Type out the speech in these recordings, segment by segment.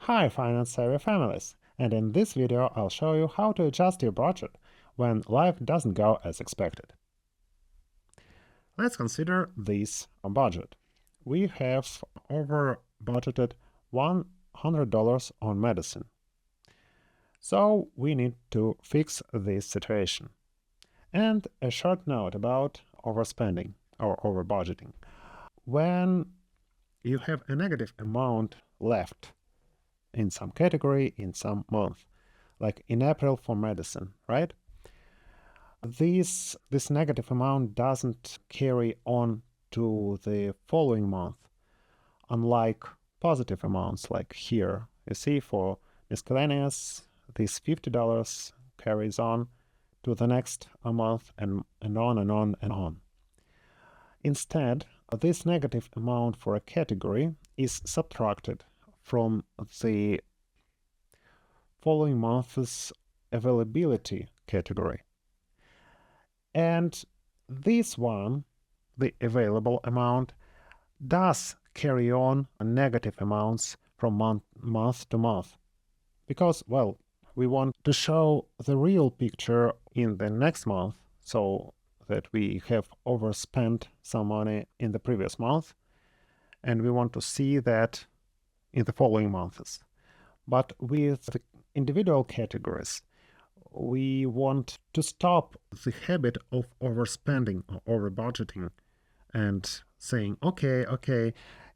Hi finance-savvy families, and in this video I'll show you how to adjust your budget when life doesn't go as expected. Let's consider this budget. We have over-budgeted $100 on medicine. So we need to fix this situation. And a short note about overspending or over-budgeting. When you have a negative amount left in some category, in some month, like in April for medicine, right? This negative amount doesn't carry on to the following month, unlike positive amounts like here. You see, for miscellaneous, this $50 carries on to the next month and on and on and on. Instead, this negative amount for a category is subtracted from the following month's availability category. And this one, the available amount, does carry on negative amounts from month to month. Because, well, we want to show the real picture in the next month, so that we have overspent some money in the previous month, and we want to see that in the following months. But with the individual categories, we want to stop the habit of overspending or over-budgeting and saying, okay,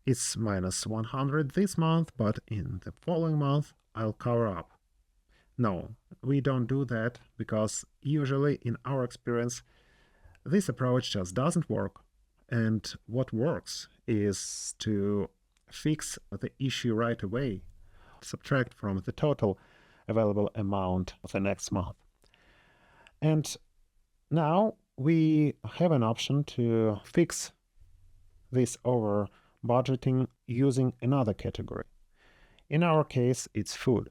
it's minus 100 this month, but in the following month I'll cover up. No, we don't do that, because usually in our experience this approach just doesn't work, and what works is to fix the issue right away, subtract from the total available amount of the next month. And now we have an option to fix this over budgeting using another category. In our case, it's food.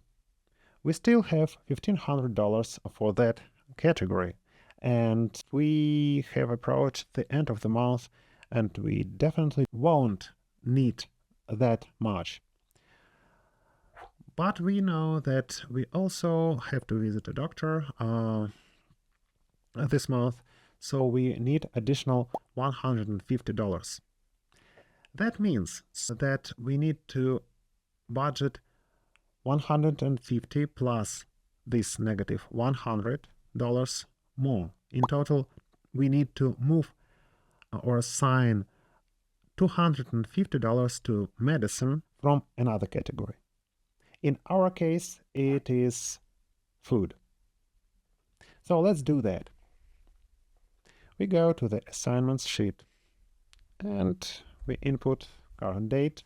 We still have $1,500 for that category, and we have approached the end of the month, and we definitely won't need that much. But we know that we also have to visit a doctor this month, so we need additional $150. That means that we need to budget $150 plus this negative $100 more. In total, we need to move or assign $250 to medicine from another category. In our case, it is food. So let's do that. We go to the assignments sheet and we input current date,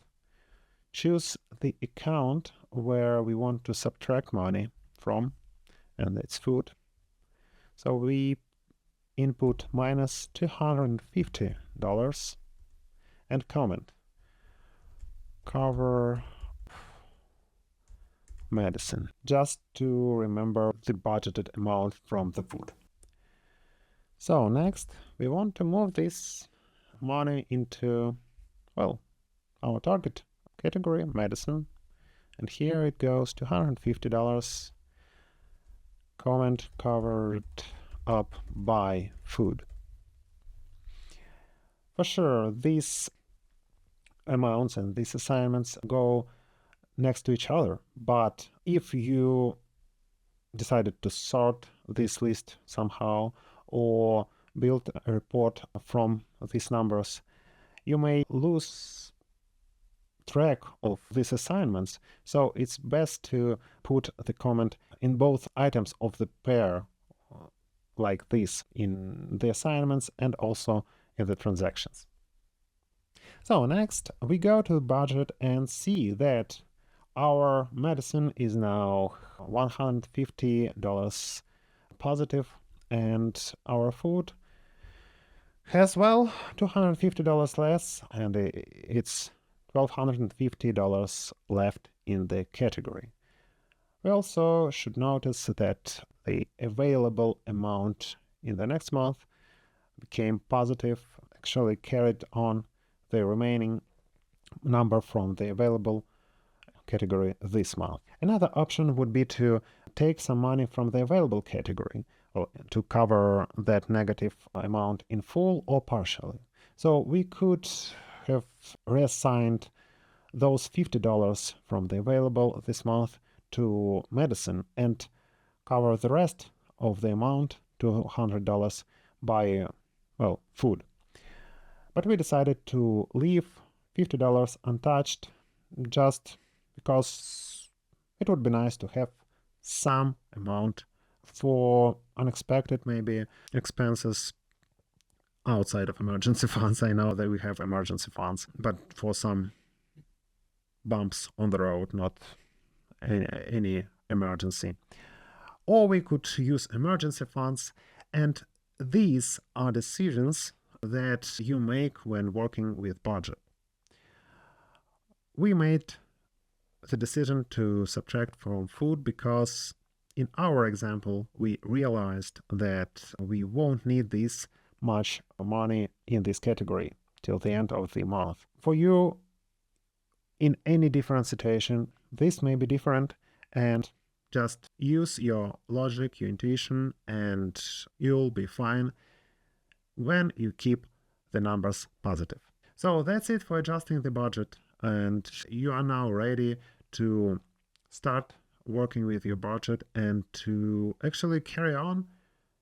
choose the account where we want to subtract money from, and it's food. So we input minus $250 and comment cover medicine, just to remember the budgeted amount from the food. So next, we want to move this money into, well, our target category, medicine, and here it goes to $150, comment covered up by food. For sure, these amounts and these assignments go next to each other, but if you decided to sort this list somehow or build a report from these numbers, you may lose track of these assignments. So it's best to put the comment in both items of the pair, like this, in the assignments and also in the transactions. So next, we go to budget and see that our medicine is now $150 positive, and our food has, well, $250 less, and it's $1,250 left in the category. We also should notice that the available amount in the next month became positive, actually carried on the remaining number from the available category this month. Another option would be to take some money from the available category to cover that negative amount in full or partially. So we could have reassigned those $50 from the available this month to medicine and cover the rest of the amount, $200, by, well, food. But we decided to leave $50 untouched just because it would be nice to have some amount for unexpected, maybe, expenses outside of emergency funds. I know that we have emergency funds, but for some bumps on the road, not any emergency. Or we could use emergency funds, and these are decisions that you make when working with budget. We made the decision to subtract from food because in our example we realized that we won't need this much money in this category till the end of the month. For you, in any different situation, this may be different, and just use your logic, your intuition, and you'll be fine when you keep the numbers positive. So that's it for adjusting the budget, and you are now ready to start working with your budget and to actually carry on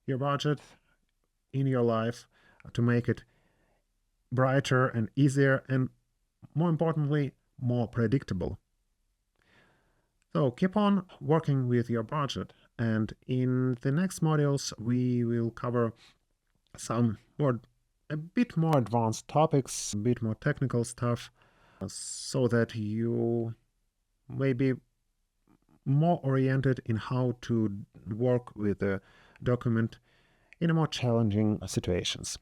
your budget in your life to make it brighter and easier and, more importantly, more predictable. So keep on working with your budget, and in the next modules we will cover some a bit more advanced topics, a bit more technical stuff, so that you may be more oriented in how to work with the document in a more challenging situations.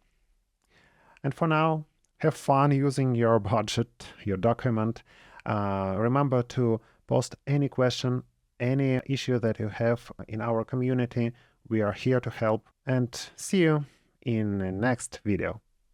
And for now, have fun using your budget, your document. Remember to post any question, any issue that you have in our community. We are here to help, and see you in the next video.